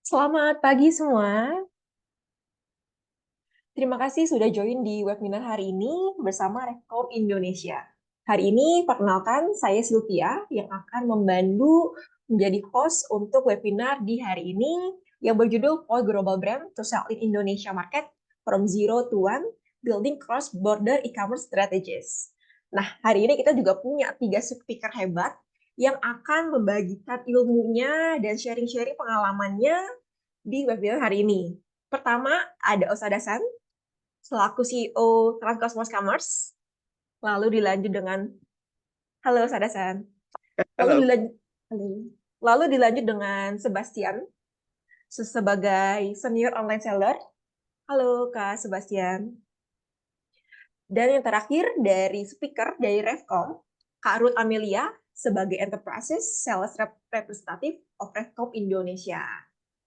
Selamat pagi semua. Terima kasih sudah join di webinar hari ini bersama Rekom Indonesia. Hari ini, perkenalkan, saya Sylvia yang akan membantu menjadi host untuk webinar di hari ini yang berjudul All Global Brand to Sell in Indonesia Market from Zero to One, Building Cross-Border E-Commerce Strategies. Nah, hari ini kita juga punya 3 speaker hebat yang akan membagikan ilmunya dan sharing-sharing pengalamannya di webinar hari ini. Pertama, ada Osada San, selaku CEO Transcosmos Commerce. Lalu dilanjut dengan, halo Osada San. Lalu Hello. dilanjut, halo. Lalu dilanjut dengan Sebastian, sebagai senior online seller. Halo Kak Sebastian. Dan yang terakhir dari speaker dari Revcom, Kak Ruth Amelia, sebagai Enterprises Sales Representative of Revcom Indonesia.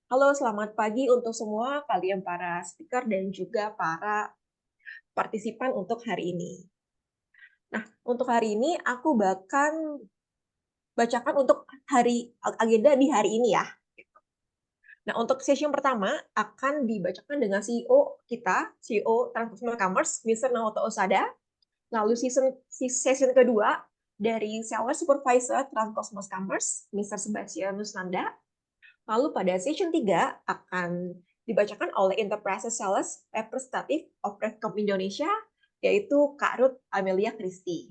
Halo, selamat pagi untuk semua kalian para speaker dan juga para partisipan untuk hari ini. Nah, untuk hari ini aku bahkan bacakan untuk agenda di hari ini ya. Nah, untuk session pertama akan dibacakan dengan CEO kita, CEO Transformer Commerce, Mr. Naoto Osada. Lalu session kedua dari Sales Supervisor Transcosmos Commerce, Mr. Sebastian Nusnanda. Lalu pada session 3 akan dibacakan oleh Enterprise Sales Representative of Redcom Indonesia, yaitu Kak Ruth Amelia Christie.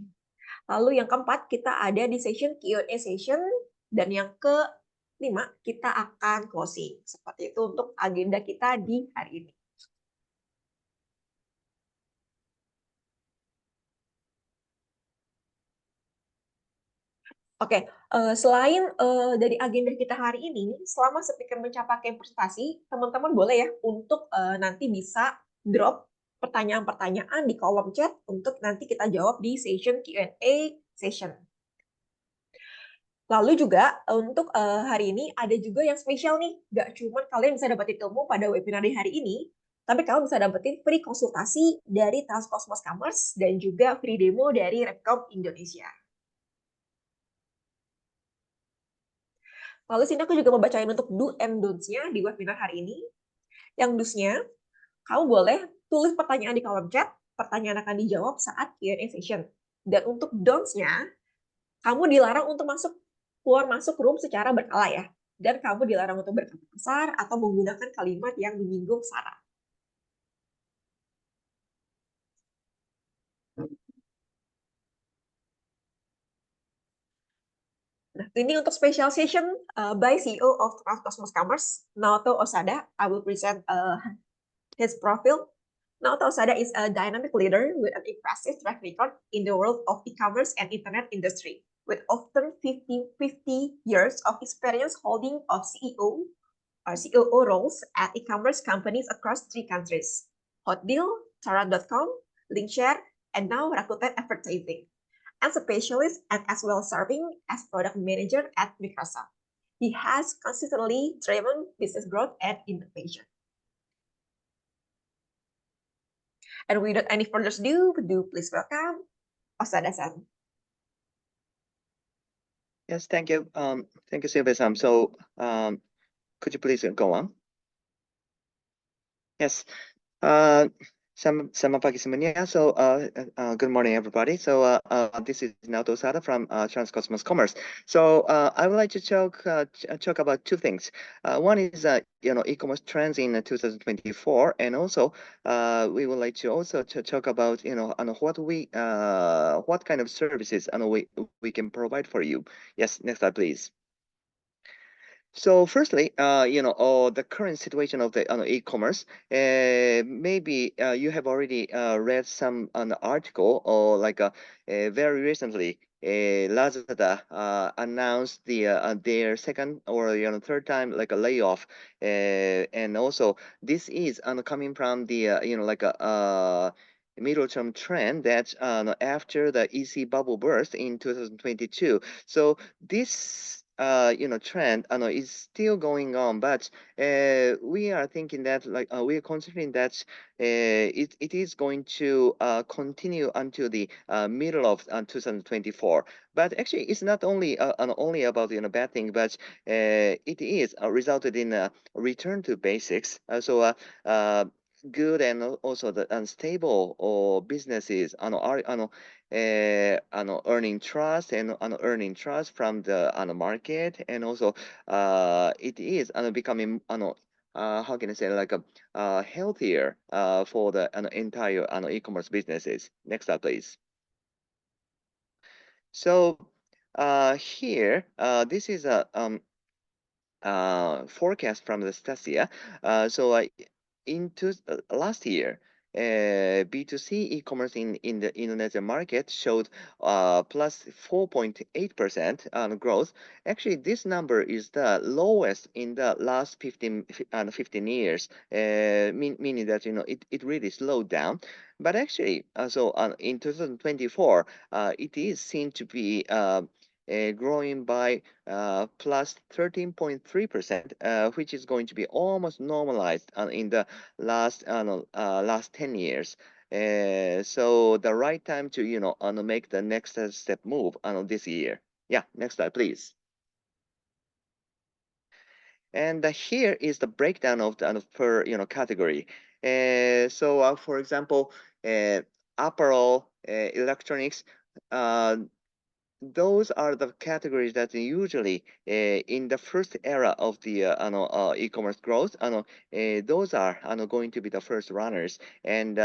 Lalu yang keempat, kita ada di session Q&A session, dan yang kelima, kita akan closing. Seperti itu untuk agenda kita di hari ini. Oke, selain dari agenda kita hari ini, selama speaker mencapai presentasi, teman-teman boleh ya untuk nanti bisa drop pertanyaan-pertanyaan di kolom chat untuk nanti kita jawab di session Q&A session. Lalu juga untuk hari ini ada juga yang spesial nih, nggak cuma kalian bisa dapetin ilmu pada webinar di hari ini, tapi kalian bisa dapetin free konsultasi dari Transcosmos Commerce dan juga free demo dari Repcom Indonesia. Lalu sini aku juga mau bacain untuk do and don'ts-nya di webinar hari ini. Yang do-nya, kamu boleh tulis pertanyaan di kolom chat, pertanyaan akan dijawab saat Q&A session. Dan untuk don'ts-nya, kamu dilarang untuk keluar masuk room secara berkala ya. Dan kamu dilarang untuk berkata kasar atau menggunakan kalimat yang menyinggung sara. Nah, ini untuk special session by CEO of Transcosmos Commerce, Naoto Osada. I will present his profile. Naoto Osada is a dynamic leader with an impressive track record in the world of e-commerce and internet industry, with often 50 years of experience holding of CEO or COO roles at e-commerce companies across 3 countries: Hotdeal, Tara.com, Linkshare, and now Rakuten Advertising, and specialist and as well serving as product manager at Microsoft. He has consistently driven business growth and innovation. And without any further ado, please welcome Osada-san. Yes, thank you. Thank you, Sylvia-san. So, could you please go on? Yes. Selamat pagi semuanya. So, good morning, everybody. So, this is Naoto Osada from Transcosmos Commerce. So, I would like to talk about two things. One is, e-commerce trends in 2024, and also, we would like to also talk about, what kind of services, we can provide for you. Yes, next slide, please. So firstly, the current situation of the e-commerce, maybe you have already read some an article or very recently, Lazada announced their second or third time like a layoff, and also this is coming from the middle-term trend that after the EC bubble burst in 2022. So this trend is still going on, but we are thinking that we are considering that it is going to continue until the middle of 2024. But actually, it's not only about bad thing, but it is resulted in a return to basics. Good and also the unstable or businesses are earning trust and earning trust from the market, and also it is becoming how can I say, like a healthier for the entire e-commerce businesses. Next slide, please. So here this is a forecast from the Stasia. Into last year, B2C e-commerce in the Indonesian market showed plus 4.8% growth. Actually, this number is the lowest in the last 15 years, meaning that it really slowed down. But actually, in 2024, it is seen to be growing by plus 13.3%, which is going to be almost normalized in the last 10 years. So the right time to make the next step move this year. Yeah, next slide, please. And here is the breakdown of the per category. For example, apparel, electronics, those are the categories that usually in the first era of the e-commerce growth, those are going to be the first runners, and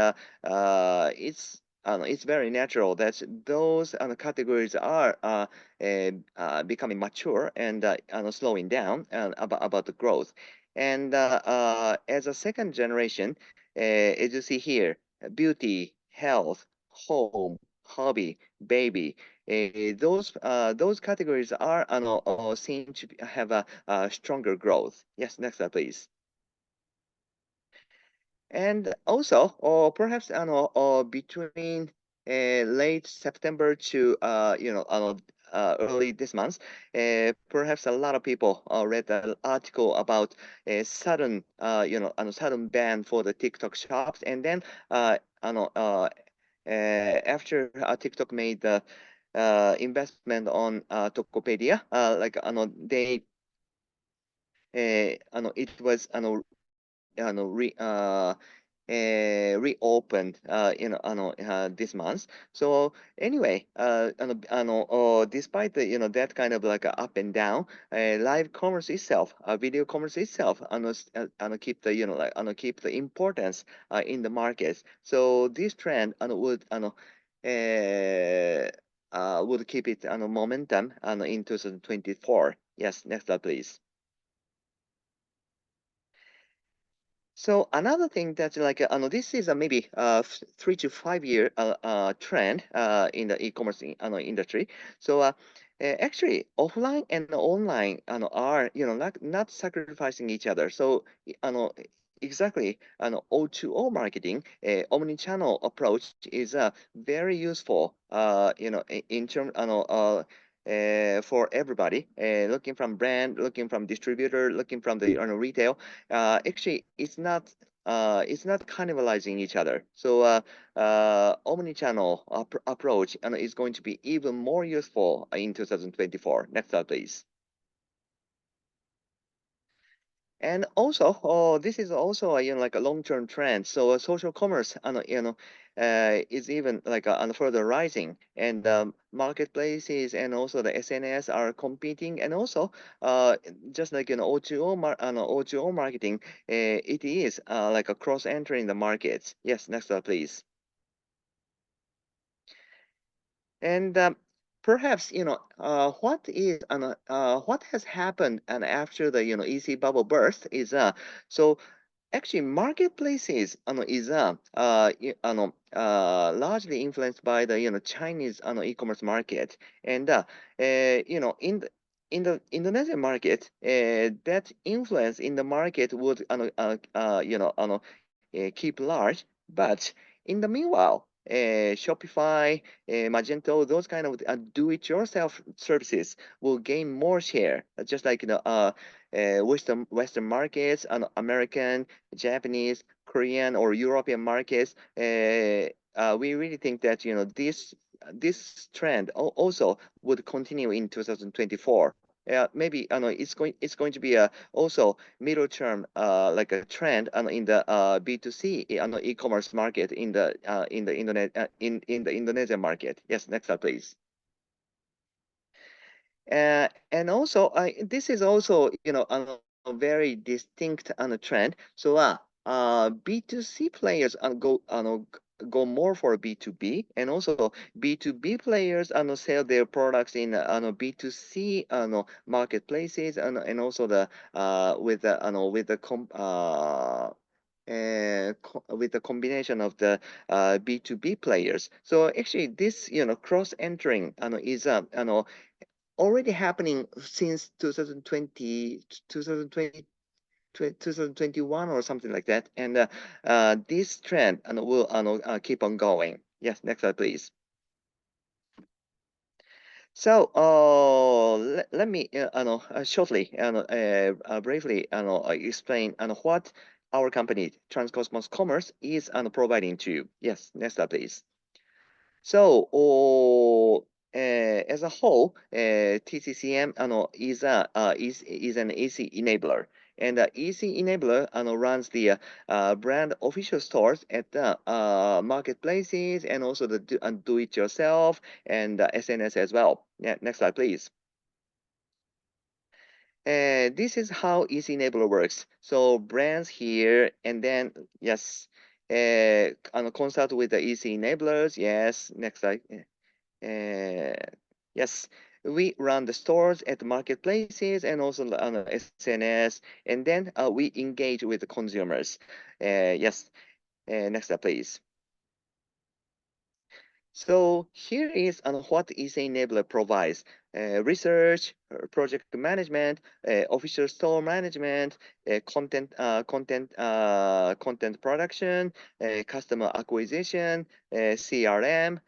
it's very natural that those categories are becoming mature and slowing down about the growth. And as a second generation, as you see here, beauty, health, home, hobby, baby, those categories are seen to have a stronger growth. Yes, next slide, please. And also, or perhaps between late September to early this month, perhaps a lot of people read the article about a sudden sudden ban for the TikTok shops, and then after TikTok made the investment on Tokopedia, it was reopened this month. So anyway, despite the that kind of like up and down, live commerce itself, video commerce itself, keep the keep the importance in the markets. So this trend would keep it momentum in 2024. Yes, next slide, please. So another thing that's like this is a maybe 3 to 5 year trend in the e-commerce industry. So actually offline and online are not sacrificing each other. So exactly O2O marketing, omni-channel approach is very useful in terms for everybody, looking from brand, looking from distributor, looking from the retail. Actually, it's not cannibalizing each other. So omni-channel approach is going to be even more useful in 2024. Next slide, please. And also, this is also a like a long-term trend. So social commerce, is even like further rising, and marketplaces and also the SNS are competing, and also just like O2O marketing, it is like a cross-entering the markets. Yes, next slide, please. And perhaps what has happened and after the EC bubble burst is so actually marketplaces is largely influenced by the Chinese e-commerce market, and in the Indonesian market, that influence in the market would keep large, but in the meanwhile, Shopify, Magento, those kind of do-it-yourself services will gain more share, just like Western markets and American, Japanese, Korean, or European markets. We really think that this trend also would continue in 2024. Maybe it's going to be also middle term like a trend in the B2C e-commerce market in the in the Indonesian market. Yes, next slide, please. And also, this is also a very distinct trend. So B2C players go more for B2B, and also B2B players sell their products in B2C marketplaces, and also the with the with the combination of the B2B players. So actually, this cross entering is already happening since 2020, 2021 or something like that, and this trend will keep on going. Yes, next slide, please. So let me shortly briefly explain what our company Transcosmos Commerce is providing to you. Yes, next slide, please. So as a whole, TCCM is an EC enabler, and EC enabler runs the brand official stores at the marketplaces, and also the do-it-yourself and SNS as well. Yeah, next slide, please. This is how EC enabler works. So brands here, and then yes, consult with the EC enablers. Yes, next slide. Yes, we run the stores at the marketplaces and also on the SNS, and then we engage with the consumers. Yes, next slide, please. So here is what EC Enabler provides: research, project management, official store management, content production, customer acquisition, CRM,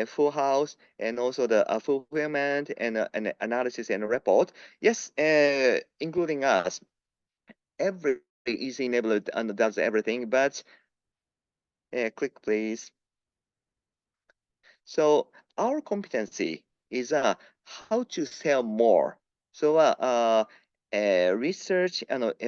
full house, and also the fulfillment and analysis and report. Yes, including us. Every EC Enabler does everything, but click please. So our competency is how to sell more. So research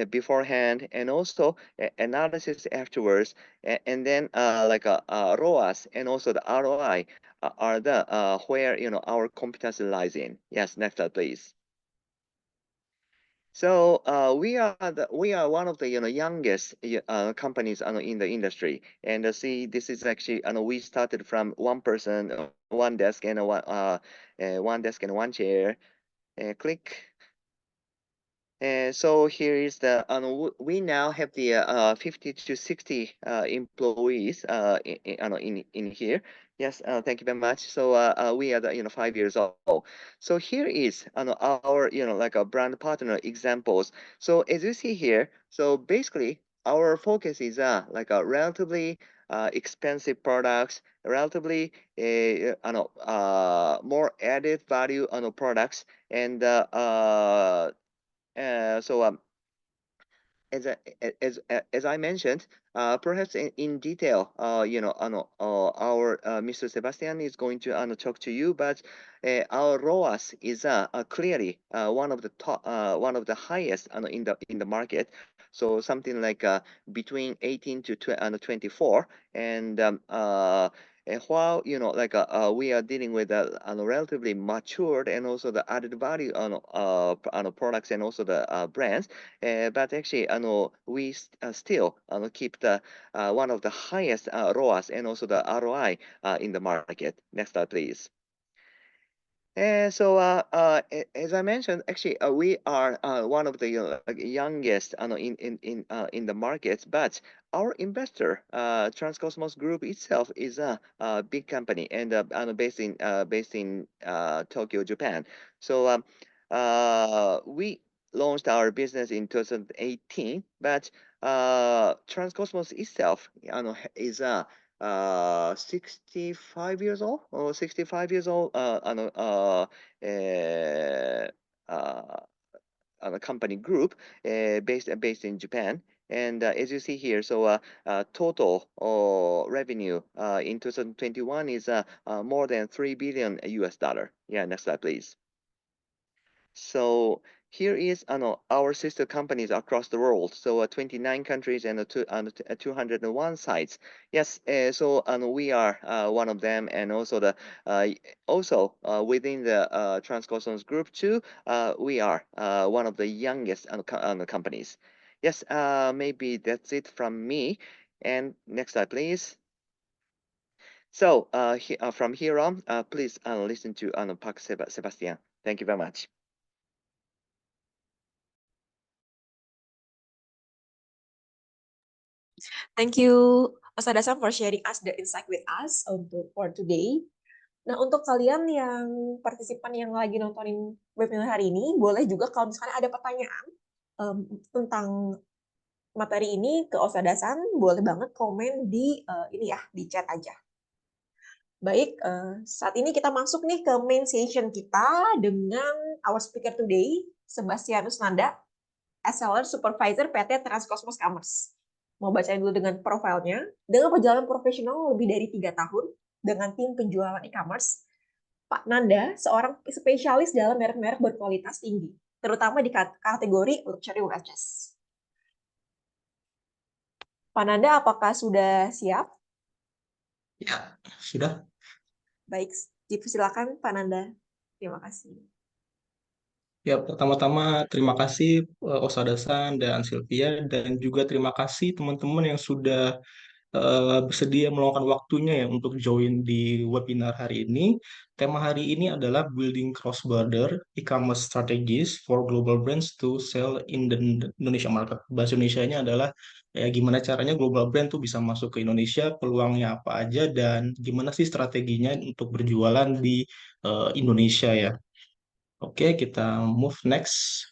beforehand, and also analysis afterwards, and then ROAS and also the ROI are the where our competency lies in. Yes, next slide, please. So we are one of the youngest companies in the industry, and see, this is actually we started from one person, one desk, and one chair. Click. So here is the we now have the 50 to 60 employees in here. Yes, thank you very much. So we are the 5 years old. So here is our like a brand partner examples. So as you see here, so basically our focus is like a relatively expensive products, relatively more added value products, and so as I mentioned, perhaps in detail, our Mr. Sebastian is going to talk to you, but our ROAS is clearly one of the top, one of the highest in the market. So something like between 18 to 24, and while we are dealing with a relatively matured and also the added value on products and also the brands, but actually we still keep the one of the highest ROAS and also the ROI in the market. Next slide, please. And so, as I mentioned, actually, we are one of the youngest in the markets, but our investor, Transcosmos Group itself, is a big company and based in Tokyo, Japan. So we launched our business in 2018, but Transcosmos itself is 65 years old or 65 years old, company group based in Japan. And as you see here, so total revenue in 2021 is more than 3 billion US dollar. Yeah, next slide, please. So here is our sister companies across the world. So 29 countries and 201 sites. Yes, so we are one of them, and also the also within the Transcosmos Group too, we are one of the youngest companies. Yes, maybe that's it from me. And next slide, please. So from here on, please listen to Pak Sebastian. Thank you very much. Thank you, Mas Adasan, for sharing us the insight with us untuk for today. Nah, untuk kalian yang partisipan yang lagi nontonin webinar hari ini, boleh juga kalau misalnya ada pertanyaan tentang materi ini ke Osadasan, boleh banget komen di ini ya, di chat aja. Baik, saat ini kita masuk nih ke main session kita dengan our speaker today, Sebastianus Nanda, Seller Supervisor PT Transcosmos Commerce. Mau bacain dulu dengan profilnya. Dengan perjalanan profesional lebih dari 3 tahun dengan tim penjualan e-commerce, Pak Nanda seorang spesialis dalam merek-merek berkualitas tinggi, terutama di kategori luxury watches. Pak Nanda, apakah sudah siap? Ya, sudah. Baik, silakan Pak Nanda. Terima kasih. Ya, pertama-tama terima kasih Osada-san dan Sylvia, dan juga terima kasih teman-teman yang sudah bersedia meluangkan waktunya ya untuk join di webinar hari ini. Tema hari ini adalah Building Cross-Border E-commerce Strategies for Global Brands to Sell in the Indonesia Market. Bahasa Indonesianya adalah ya gimana caranya global brand tuh bisa masuk ke Indonesia, peluangnya apa aja, dan gimana sih strateginya untuk berjualan di Indonesia ya. Oke, kita move next.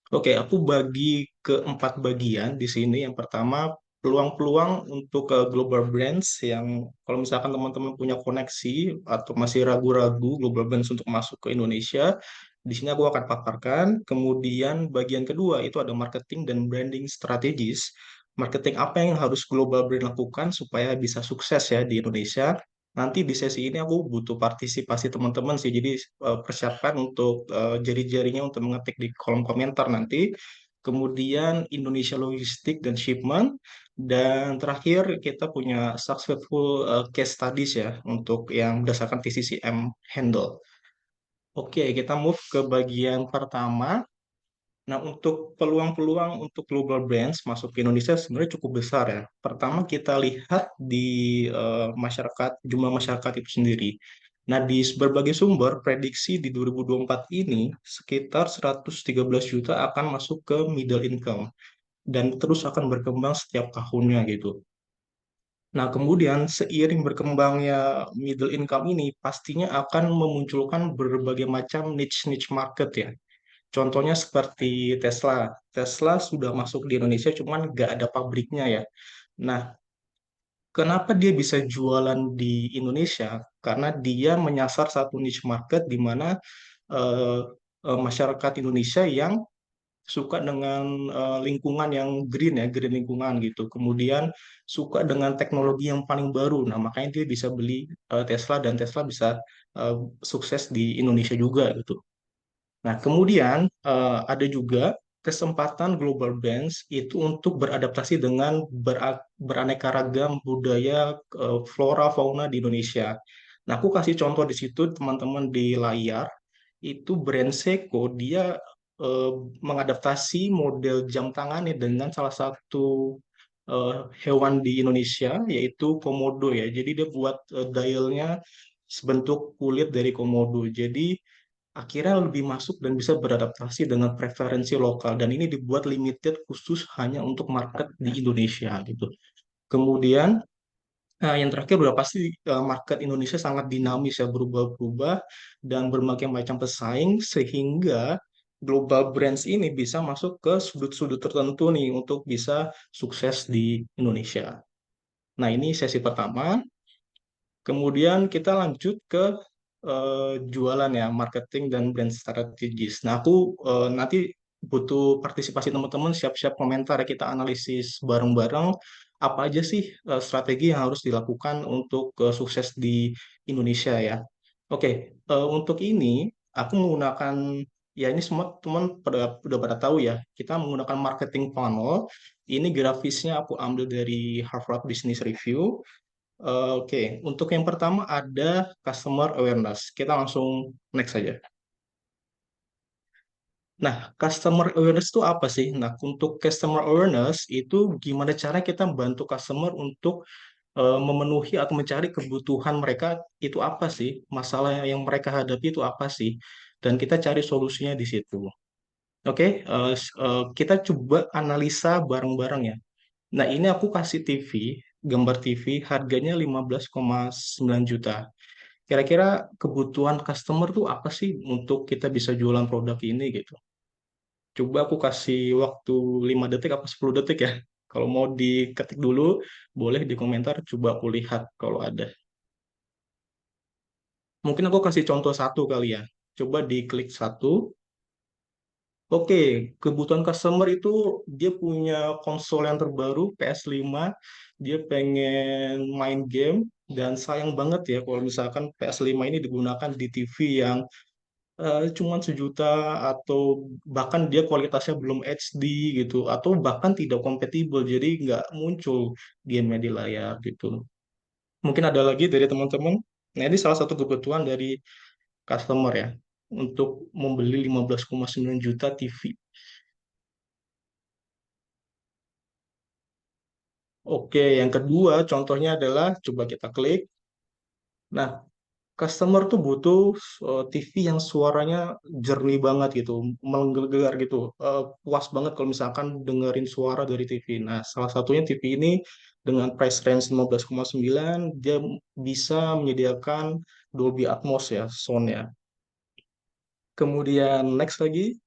Oke, aku bagi ke 4 bagian di sini. Yang pertama, peluang-peluang untuk global brands yang kalau misalkan teman-teman punya koneksi atau masih ragu-ragu global brands untuk masuk ke Indonesia, di sini aku akan paparkan. Kemudian bagian kedua itu ada marketing dan branding strategis. Marketing apa yang harus global brand lakukan supaya bisa sukses ya di Indonesia. Nanti di sesi ini aku butuh partisipasi teman-teman sih, jadi persiapkan untuk jari-jarinya untuk mengetik di kolom komentar nanti. Kemudian Indonesia Logistik dan Shipment, dan terakhir kita punya successful case studies ya untuk yang berdasarkan TCCM handle. Oke, kita move ke bagian pertama. Nah, untuk peluang-peluang untuk global brands masuk ke Indonesia sebenarnya cukup besar ya. Pertama kita lihat di masyarakat, jumlah masyarakat itu sendiri. Nah, di berbagai sumber prediksi di 2024 ini sekitar 113 juta akan masuk ke middle income dan terus akan berkembang setiap tahunnya gitu. Nah, kemudian seiring berkembangnya middle income ini pastinya akan memunculkan berbagai macam niche-niche market ya. Contohnya seperti Tesla. Tesla sudah masuk di Indonesia, cuman nggak ada pabriknya ya. Nah, kenapa dia bisa jualan di Indonesia? Karena dia menyasar satu niche market di mana eh, masyarakat Indonesia yang suka dengan lingkungan yang green ya, green lingkungan gitu. Kemudian suka dengan teknologi yang paling baru. Nah, makanya dia bisa beli Tesla dan Tesla bisa eh, sukses di Indonesia juga gitu. Nah, kemudian ada juga kesempatan global brands itu untuk beradaptasi dengan beraneka ragam budaya flora fauna di Indonesia. Nah, aku kasih contoh di situ teman-teman di layar. Itu brand Seiko dia eh, mengadaptasi model jam tangannya dengan salah satu hewan di Indonesia yaitu komodo ya. Jadi dia buat dialnya sebentuk kulit dari komodo. Jadi akhirnya lebih masuk dan bisa beradaptasi dengan preferensi lokal, dan ini dibuat limited khusus hanya untuk market di Indonesia gitu. Kemudian yang terakhir udah pasti market Indonesia sangat dinamis ya, berubah-ubah dan berbagai macam pesaing sehingga global brands ini bisa masuk ke sudut-sudut tertentu nih untuk bisa sukses di Indonesia. Nah, ini sesi pertama. Kemudian kita lanjut ke jualan ya, marketing dan brand strategis. Nah, aku nanti butuh partisipasi teman-teman, siap-siap komentar ya, kita analisis bareng-bareng apa aja sih strategi yang harus dilakukan untuk sukses di Indonesia ya. Oke, untuk ini aku menggunakan, ya ini semua teman udah pada tahu ya, kita menggunakan marketing funnel. Ini grafisnya aku ambil dari Harvard Business Review. Oke, untuk yang pertama ada customer awareness. Kita langsung next saja. Nah, customer awareness itu apa sih? Nah, untuk customer awareness itu gimana cara kita bantu customer untuk memenuhi atau mencari kebutuhan mereka itu apa sih? Masalah yang mereka hadapi itu apa sih? Dan kita cari solusinya di situ. Oke, kita coba analisa bareng-bareng ya. Nah, ini aku kasih TV, gambar TV, harganya 15,9 juta. Kira-kira kebutuhan customer tuh apa sih untuk kita bisa jualan produk ini gitu. Coba aku kasih waktu 5 detik apa 10 detik ya. Kalau mau diketik dulu, boleh di komentar, coba aku lihat kalau ada. Mungkin aku kasih contoh satu kali ya. Coba diklik satu. Oke, kebutuhan customer itu dia punya konsol yang terbaru PS5, dia pengen main game, dan sayang banget ya kalau misalkan PS5 ini digunakan di TV yang cuman sejuta, atau bahkan dia kualitasnya belum HD gitu, atau bahkan tidak kompatibel jadi nggak muncul game di layar gitu. Mungkin ada lagi dari teman-teman. Nah, ini salah satu kebutuhan dari customer ya, untuk membeli 15,9 juta TV. Oke, yang kedua contohnya adalah coba kita klik. Nah, customer tuh butuh TV yang suaranya jernih banget gitu, menggelegar gitu, puas banget kalau misalkan dengerin suara dari TV. Nah, salah satunya TV ini dengan price range 15,9 dia bisa menyediakan Dolby Atmos ya, sound ya. Kemudian next lagi,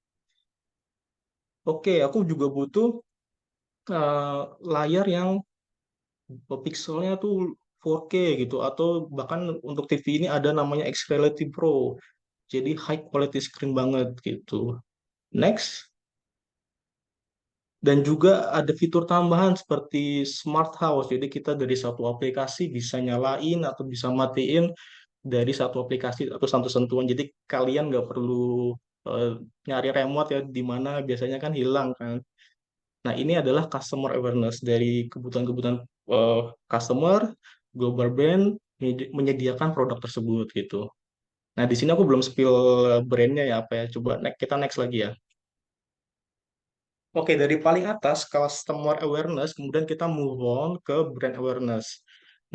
oke, aku juga butuh layar yang pixelnya tuh 4K gitu, atau bahkan untuk TV ini ada namanya X-Reality Pro. Jadi high quality screen banget gitu. Next, dan juga ada fitur tambahan seperti Smart House. Jadi kita dari satu aplikasi bisa nyalain atau bisa matiin dari satu aplikasi atau satu sentuhan. Jadi kalian nggak perlu eh, nyari remote ya, di mana biasanya kan hilang kan. Nah, ini adalah customer awareness dari kebutuhan-kebutuhan customer, global brand menyediakan produk tersebut gitu. Nah, di sini aku belum spill brandnya ya apa ya. Coba kita next lagi ya. Oke, dari paling atas customer awareness, kemudian kita move on ke brand awareness.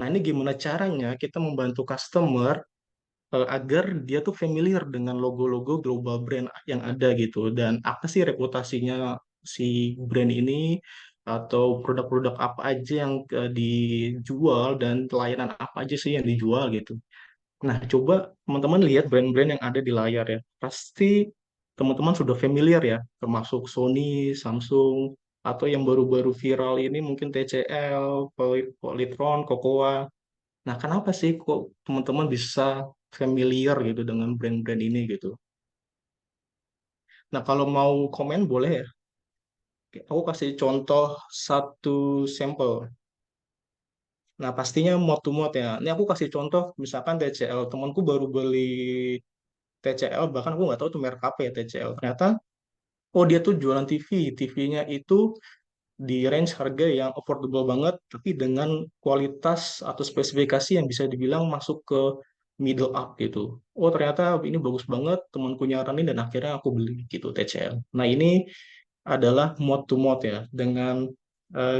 Nah, ini gimana caranya kita membantu customer agar dia tuh familiar dengan logo-logo global brand yang ada gitu, dan apa sih reputasinya si brand ini, atau produk-produk apa aja yang dijual, dan layanan apa aja sih yang dijual gitu. Nah, coba teman-teman lihat brand-brand yang ada di layar ya. Pasti teman-teman sudah familiar ya, termasuk Sony, Samsung, atau yang baru-baru viral ini mungkin TCL, Polytron, Cocoa. Nah, kenapa sih kok teman-teman bisa familiar gitu dengan brand-brand ini gitu? Nah, kalau mau komen boleh ya. Aku kasih contoh satu sampel. Nah, pastinya mod to mod ya. Ini aku kasih contoh, misalkan TCL. Temanku baru beli TCL, bahkan aku nggak tahu tuh merek apa ya TCL. Ternyata, oh dia tuh jualan TV. TV-nya itu di range harga yang affordable banget, tapi dengan kualitas atau spesifikasi yang bisa dibilang masuk ke middle up gitu. Oh ternyata ini bagus banget, temanku nyaranin dan akhirnya aku beli gitu TCL. Nah ini adalah mod to mod ya, dengan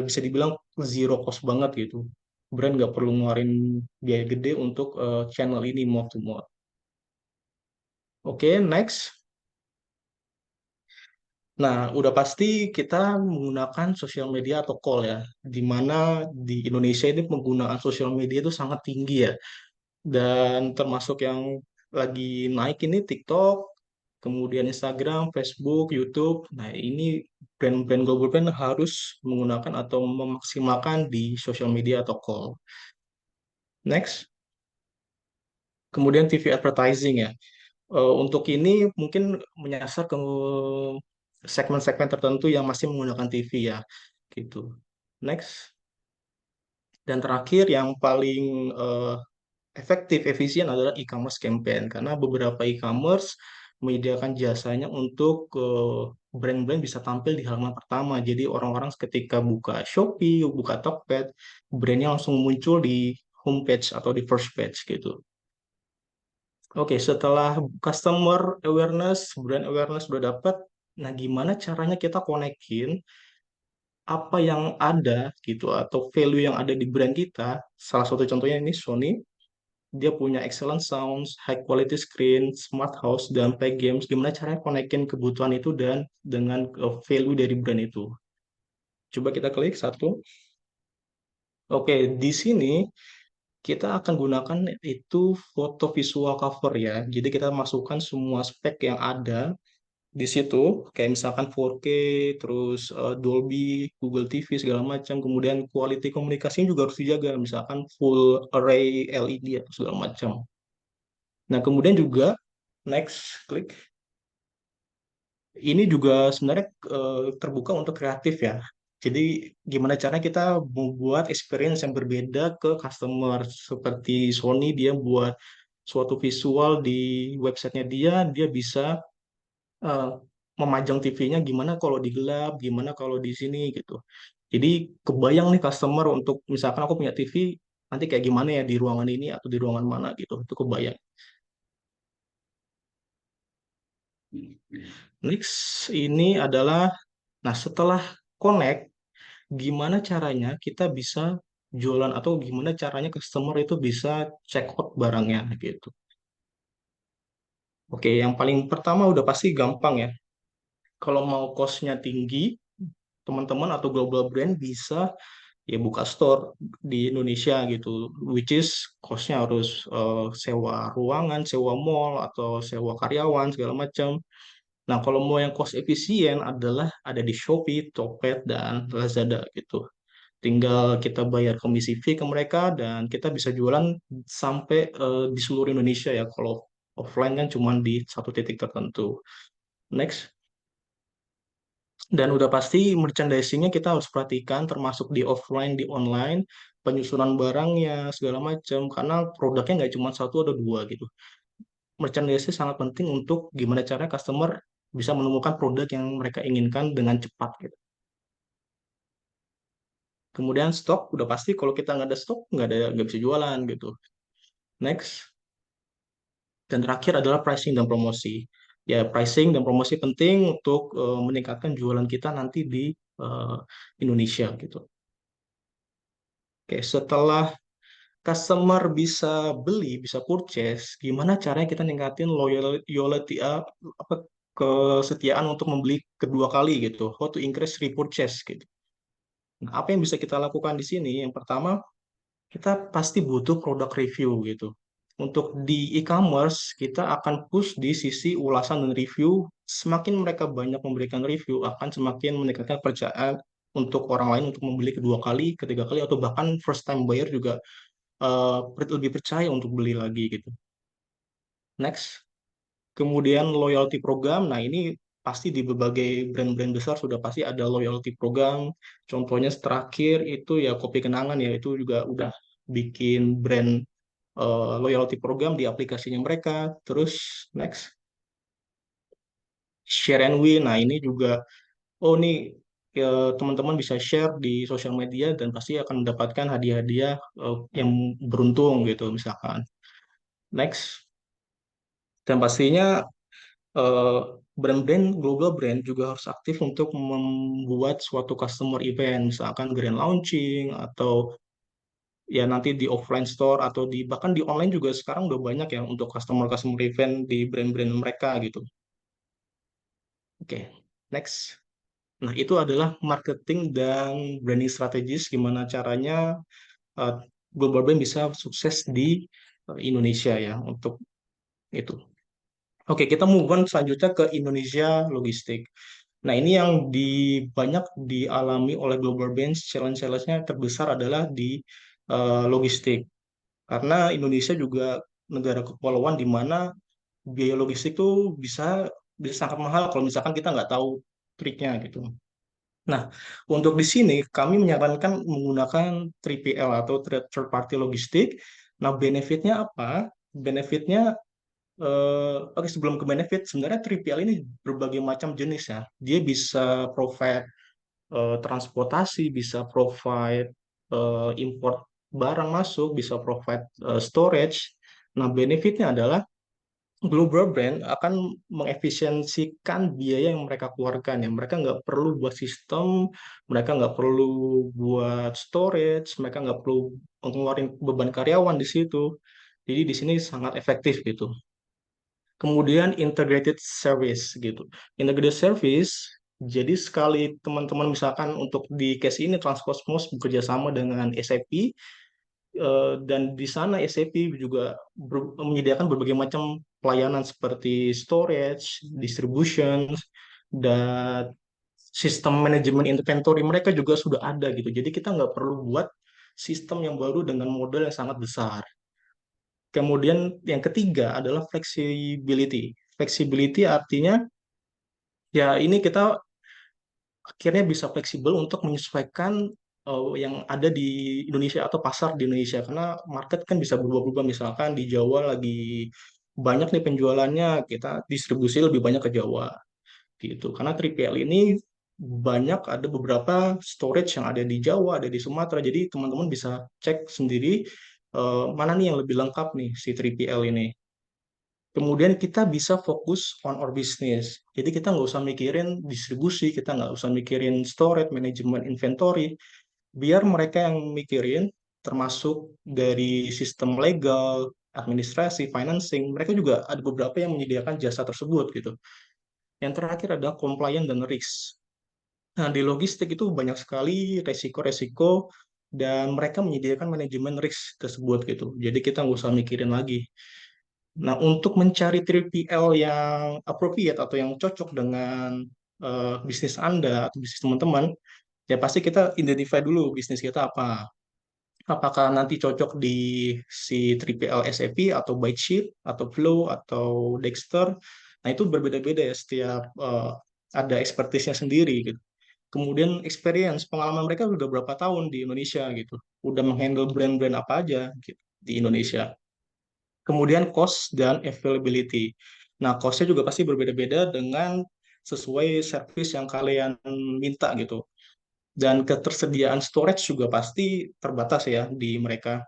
bisa dibilang zero cost banget gitu. Brand nggak perlu ngeluarin biaya gede untuk channel ini mod to mod. Oke, next. Nah, udah pasti kita menggunakan sosial media atau call ya, di mana di Indonesia ini penggunaan sosial media itu sangat tinggi ya, dan termasuk yang lagi naik ini TikTok, kemudian Instagram, Facebook, YouTube. Nah, ini brand-brand global brand harus menggunakan atau memaksimalkan di social media atau call. Next, kemudian TV advertising ya. Untuk ini mungkin menyasar ke segmen-segmen tertentu yang masih menggunakan TV ya, gitu. Next, dan terakhir yang paling efektif, efisien adalah e-commerce campaign karena beberapa e-commerce menyediakan jasanya untuk brand-brand bisa tampil di halaman pertama. Jadi orang-orang ketika buka Shopee, buka Tokped, brandnya langsung muncul di homepage atau di first page gitu. Oke, setelah customer awareness, brand awareness sudah dapat, nah gimana caranya kita konekin apa yang ada gitu atau value yang ada di brand kita. Salah satu contohnya ini Sony, dia punya excellent sounds, high quality screen, smart house, dan play games. Gimana caranya konekin kebutuhan itu dan dengan value dari brand itu. Coba kita klik satu. Oke, di sini kita akan gunakan itu foto visual cover ya. Jadi kita masukkan semua spek yang ada di situ, kayak misalkan 4K, terus Dolby, Google TV segala macam. Kemudian quality komunikasinya juga harus dijaga, misalkan full array LED atau segala macam. Nah, kemudian juga next klik. Ini juga sebenarnya terbuka untuk kreatif ya. Jadi gimana caranya kita membuat experience yang berbeda ke customer. Seperti Sony dia buat suatu visual di websitenya dia, dia bisa eh, memajang TV-nya gimana kalau digelap, gimana kalau di sini gitu. Jadi kebayang nih customer untuk misalkan aku punya TV nanti kayak gimana ya di ruangan ini atau di ruangan mana gitu. Itu kebayang. Next ini adalah, nah setelah connect, gimana caranya kita bisa jualan atau gimana caranya customer itu bisa check out barangnya gitu. Oke, yang paling pertama udah pasti gampang ya. Kalau mau cost-nya tinggi, teman-teman atau global brand bisa ya buka store di Indonesia gitu, which is cost-nya harus sewa ruangan, sewa mall, atau sewa karyawan segala macam. Nah, kalau mau yang cost efisien adalah ada di Shopee, Tokped, dan Lazada gitu. Tinggal kita bayar komisi fee ke mereka dan kita bisa jualan sampai di seluruh Indonesia ya. Kalau offline kan cuma di satu titik tertentu. Next. Dan udah pasti merchandising-nya kita harus perhatikan termasuk di offline, di online, penyusunan barangnya, segala macam. Karena produknya nggak cuma satu atau dua gitu. Merchandising sangat penting untuk gimana cara customer bisa menemukan produk yang mereka inginkan dengan cepat gitu. Kemudian stok, udah pasti kalau kita nggak ada stok, nggak bisa jualan gitu. Next. Dan terakhir adalah pricing dan promosi. Ya, pricing dan promosi penting untuk meningkatkan jualan kita nanti di eh, Indonesia gitu. Oke, setelah customer bisa beli, bisa purchase, gimana caranya kita ningkatin loyalty apa kesetiaan untuk membeli kedua kali gitu. How to increase repurchase gitu. Nah, apa yang bisa kita lakukan di sini? Yang pertama, kita pasti butuh produk review gitu. Untuk di e-commerce, kita akan push di sisi ulasan dan review. Semakin mereka banyak memberikan review, akan semakin meningkatkan kepercayaan untuk orang lain untuk membeli kedua kali, ketiga kali, atau bahkan first time buyer juga lebih percaya untuk beli lagi gitu. Next, kemudian loyalty program. Nah, ini pasti di berbagai brand-brand besar sudah pasti ada loyalty program. Contohnya terakhir itu ya Kopi Kenangan ya, itu juga udah bikin brand loyalty program di aplikasinya mereka. Terus next, share and win. Nah, ini juga oh nih ya, teman-teman bisa share di sosial media dan pasti akan mendapatkan hadiah-hadiah yang beruntung gitu misalkan. Next, dan pastinya eh, brand-brand global brand juga harus aktif untuk membuat suatu customer event, misalkan grand launching atau ya nanti di offline store atau di bahkan di online juga sekarang udah banyak ya untuk customer event di brand-brand mereka gitu. Oke, next. Nah, itu adalah marketing dan branding strategis gimana caranya eh, global brand bisa sukses di Indonesia ya untuk itu. Oke, kita move on selanjutnya ke Indonesia Logistik. Nah, ini yang banyak dialami oleh global brands, challenge-nya terbesar adalah di logistik. Karena Indonesia juga negara kepulauan di mana biaya logistik tuh bisa sangat mahal kalau misalkan kita nggak tahu triknya gitu. Nah, untuk di sini kami menyarankan menggunakan 3PL atau third party logistik. Nah, benefitnya apa? Benefitnya, oke, sebelum ke benefit, sebenarnya 3PL ini berbagai macam jenis ya. Dia bisa provide transportasi, bisa provide import barang masuk, bisa provide storage. Nah, benefitnya adalah global brand akan mengefisiensikan biaya yang mereka keluarkan ya. Mereka nggak perlu buat sistem, mereka nggak perlu buat storage, mereka nggak perlu mengeluarkan beban karyawan di situ. Jadi di sini sangat efektif gitu. Kemudian integrated service gitu. Integrated service, jadi sekali teman-teman misalkan untuk di case ini Transcosmos bekerja sama dengan SAP, dan di sana SAP juga menyediakan berbagai macam pelayanan seperti storage, distribution, dan sistem manajemen inventory mereka juga sudah ada gitu. Jadi kita nggak perlu buat sistem yang baru dengan modal yang sangat besar. Kemudian yang ketiga adalah flexibility. Flexibility artinya ya ini kita akhirnya bisa fleksibel untuk menyesuaikan yang ada di Indonesia atau pasar di Indonesia karena market kan bisa berubah-ubah, misalkan di Jawa lagi banyak nih penjualannya, kita distribusi lebih banyak ke Jawa gitu karena 3PL ini banyak, ada beberapa storage yang ada di Jawa, ada di Sumatera, jadi teman-teman bisa cek sendiri mana nih yang lebih lengkap nih si 3PL ini. Kemudian kita bisa fokus on our business. Jadi kita nggak usah mikirin distribusi, kita nggak usah mikirin storage, manajemen inventory. Biar mereka yang mikirin, termasuk dari sistem legal, administrasi, financing, mereka juga ada beberapa yang menyediakan jasa tersebut gitu. Yang terakhir adalah compliance dan risk. Nah, di logistik itu banyak sekali resiko-resiko dan mereka menyediakan manajemen risk tersebut gitu. Jadi kita nggak usah mikirin lagi. Nah, untuk mencari 3PL yang appropriate atau yang cocok dengan bisnis Anda atau bisnis teman-teman, ya pasti kita identify dulu bisnis kita apa. Apakah nanti cocok di si 3PL SAP atau Bytesheet atau Flow atau Dexter. Nah, itu berbeda-beda ya, setiap ada expertise-nya sendiri gitu. Kemudian experience, pengalaman mereka sudah berapa tahun di Indonesia gitu. Udah menghandle brand-brand apa aja gitu di Indonesia. Kemudian cost dan availability. Nah, cost-nya juga pasti berbeda-beda dengan sesuai service yang kalian minta gitu. Dan ketersediaan storage juga pasti terbatas ya di mereka.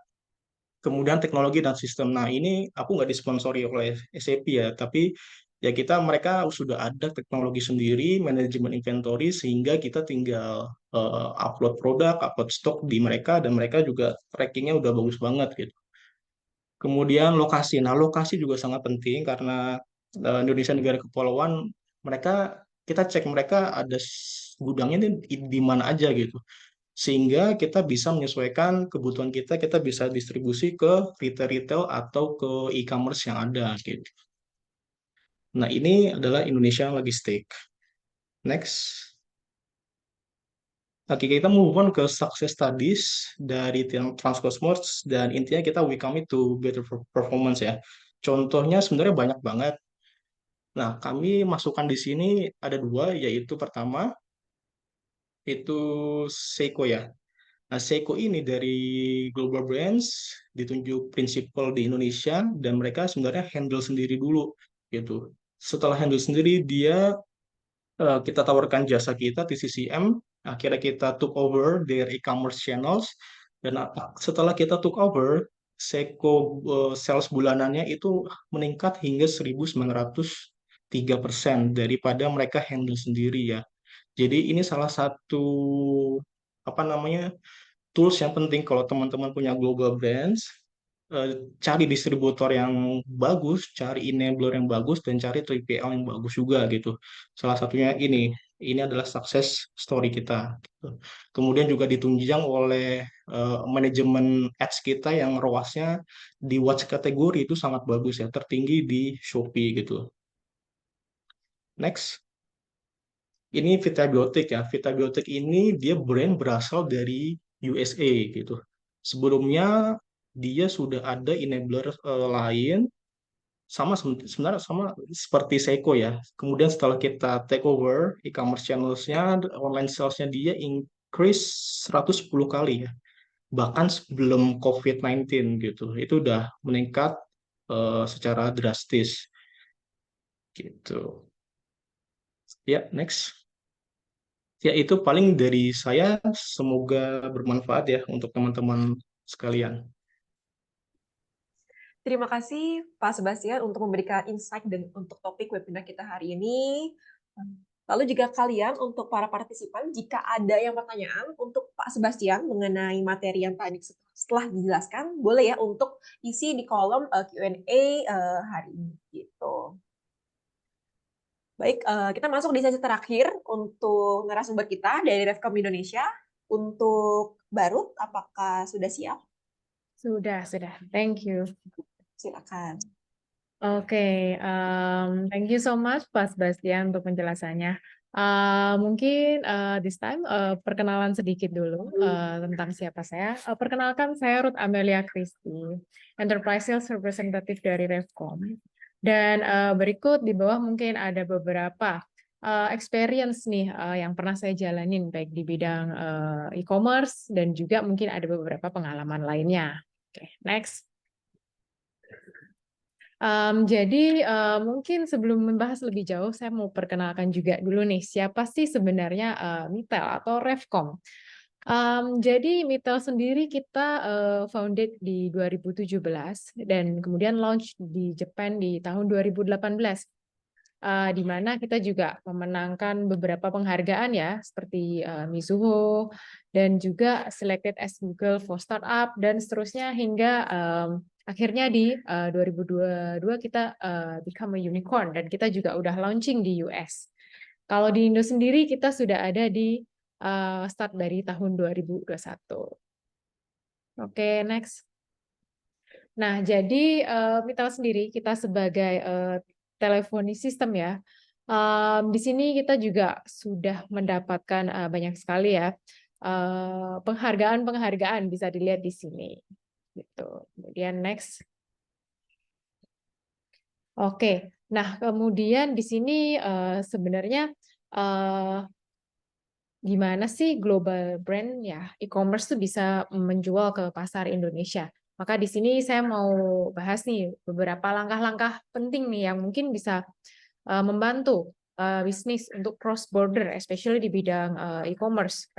Kemudian teknologi dan sistem. Nah, ini aku nggak disponsori oleh SAP ya, tapi ya mereka sudah ada teknologi sendiri, manajemen inventory, sehingga kita tinggal upload produk, upload stok di mereka, dan mereka juga trackingnya udah bagus banget gitu. Kemudian lokasi. Nah, lokasi juga sangat penting karena Indonesia negara kepulauan, kita cek mereka ada gudangnya di mana aja gitu. Sehingga kita bisa menyesuaikan kebutuhan kita bisa distribusi ke retail-retail atau ke e-commerce yang ada gitu. Nah, ini adalah Indonesia Logistik. Next. Oke, kita move on ke success studies dari Transcosmos dan intinya kita we commit to better performance ya. Contohnya sebenarnya banyak banget. Nah, kami masukkan di sini ada dua, yaitu pertama itu Seiko ya. Nah, Seiko ini dari Global Brands ditunjuk prinsipal di Indonesia dan mereka sebenarnya handle sendiri dulu gitu. Setelah handle sendiri, kita tawarkan jasa kita TCCM, akhirnya kita took over their e-commerce channels dan setelah kita took over, Seiko sales bulanannya itu meningkat hingga 1903% daripada mereka handle sendiri ya. Jadi ini salah satu apa namanya tools yang penting kalau teman-teman punya global brands, cari distributor yang bagus, cari enabler yang bagus, dan cari 3PL yang bagus juga gitu. Salah satunya ini adalah success story kita. Gitu. Kemudian juga ditunjang oleh manajemen ads kita yang ROAS-nya di watch kategori itu sangat bagus ya, tertinggi di Shopee gitu. Next. Ini Vitabiotic ya. Vitabiotic ini dia brand berasal dari USA gitu. Sebelumnya dia sudah ada enabler lain sebenarnya sama seperti Seiko ya. Kemudian setelah kita take over e-commerce channels-nya, online sales-nya dia increase 110 kali ya. Bahkan sebelum COVID-19 gitu. Itu udah meningkat secara drastis gitu. Ya, next. Ya, itu paling dari saya. Semoga bermanfaat ya untuk teman-teman sekalian. Terima kasih Pak Sebastian untuk memberikan insight dan untuk topik webinar kita hari ini. Lalu juga kalian untuk para partisipan, jika ada yang pertanyaan untuk Pak Sebastian mengenai materi yang tadi setelah dijelaskan, boleh ya untuk isi di kolom Q&A hari ini. Gitu. Baik, kita masuk di sesi terakhir untuk narasumber kita dari Revcom Indonesia. Untuk Barut, apakah sudah siap? Sudah. Thank you. Silakan. Oke, thank you so much Pak Sebastian untuk penjelasannya. Mungkin this time perkenalan sedikit dulu tentang siapa saya. Perkenalkan saya Ruth Amelia Christie, Enterprise Sales Representative dari Revcom. Dan berikut di bawah mungkin ada beberapa experience nih yang pernah saya jalanin baik di bidang e-commerce dan juga mungkin ada beberapa pengalaman lainnya. Oke, next. Jadi mungkin sebelum membahas lebih jauh, saya mau perkenalkan juga dulu nih, siapa sih sebenarnya Mitel atau Revcom. Jadi Mitel sendiri kita founded di 2017 dan kemudian launch di Jepang di tahun 2018. Di mana kita juga memenangkan beberapa penghargaan ya, seperti Mizuho, dan juga selected as Google for Startup, dan seterusnya hingga akhirnya di 2022 kita become a unicorn, dan kita juga udah launching di US. Kalau di Indo sendiri kita sudah ada di start dari tahun 2021. Oke, next. Nah, jadi Mitel sendiri kita sebagai teleponi sistem ya. Di sini kita juga sudah mendapatkan banyak sekali ya penghargaan bisa dilihat di sini. Gitu. Kemudian next. Oke, nah kemudian di sini sebenarnya gimana sih global brand ya e-commerce tuh bisa menjual ke pasar Indonesia. Maka di sini saya mau bahas nih beberapa langkah-langkah penting nih yang mungkin bisa membantu bisnis untuk cross border, especially di bidang e-commerce,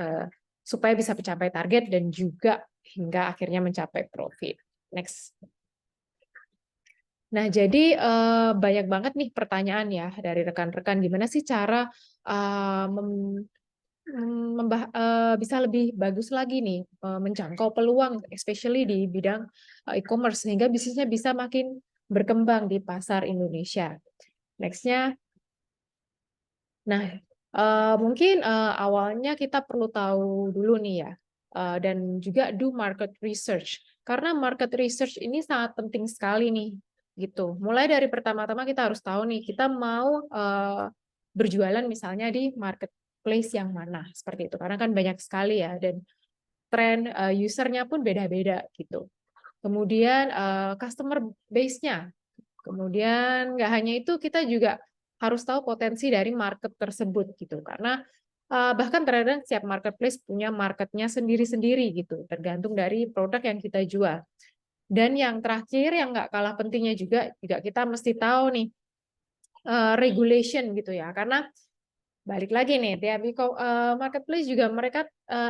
supaya bisa mencapai target dan juga hingga akhirnya mencapai profit. Next. Nah, jadi banyak banget nih pertanyaan ya dari rekan-rekan, gimana sih cara bisa lebih bagus lagi nih menjangkau peluang, especially di bidang e-commerce, sehingga bisnisnya bisa makin berkembang di pasar Indonesia. Next-nya. Nah, mungkin awalnya kita perlu tahu dulu nih ya, dan juga do market research. Karena market research ini sangat penting sekali nih, gitu. Mulai dari pertama-tama kita harus tahu nih, kita mau berjualan misalnya di marketplace yang mana, seperti itu. Karena kan banyak sekali ya, dan tren usernya pun beda-beda gitu. Kemudian customer base-nya. Kemudian nggak hanya itu, kita juga harus tahu potensi dari market tersebut gitu, karena bahkan terkadang setiap marketplace punya marketnya sendiri-sendiri gitu, tergantung dari produk yang kita jual. Dan yang terakhir yang nggak kalah pentingnya juga kita mesti tahu nih regulation gitu ya, karena balik lagi nih tiap marketplace juga mereka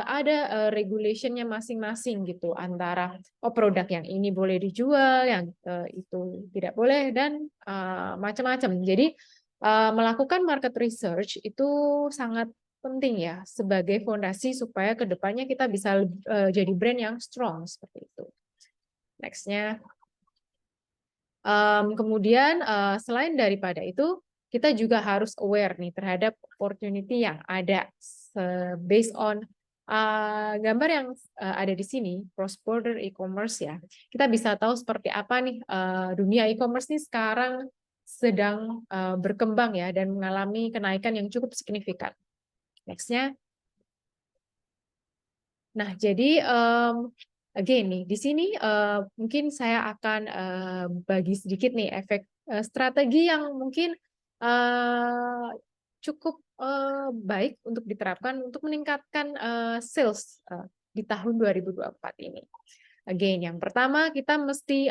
ada regulationnya masing-masing gitu, antara produk yang ini boleh dijual, yang itu tidak boleh, dan macam-macam. Jadi melakukan market research itu sangat penting ya sebagai fondasi supaya kedepannya kita bisa jadi brand yang strong seperti itu. Next-nya. Kemudian selain daripada itu, kita juga harus aware nih terhadap opportunity yang ada based on gambar yang ada di sini, cross border e-commerce ya. Kita bisa tahu seperti apa nih dunia e-commerce nih sekarang sedang berkembang ya dan mengalami kenaikan yang cukup signifikan. Nextnya. Nah, jadi again nih di sini mungkin saya akan bagi sedikit nih efek strategi yang mungkin cukup baik untuk diterapkan untuk meningkatkan sales di tahun 2024 ini. Again, yang pertama kita mesti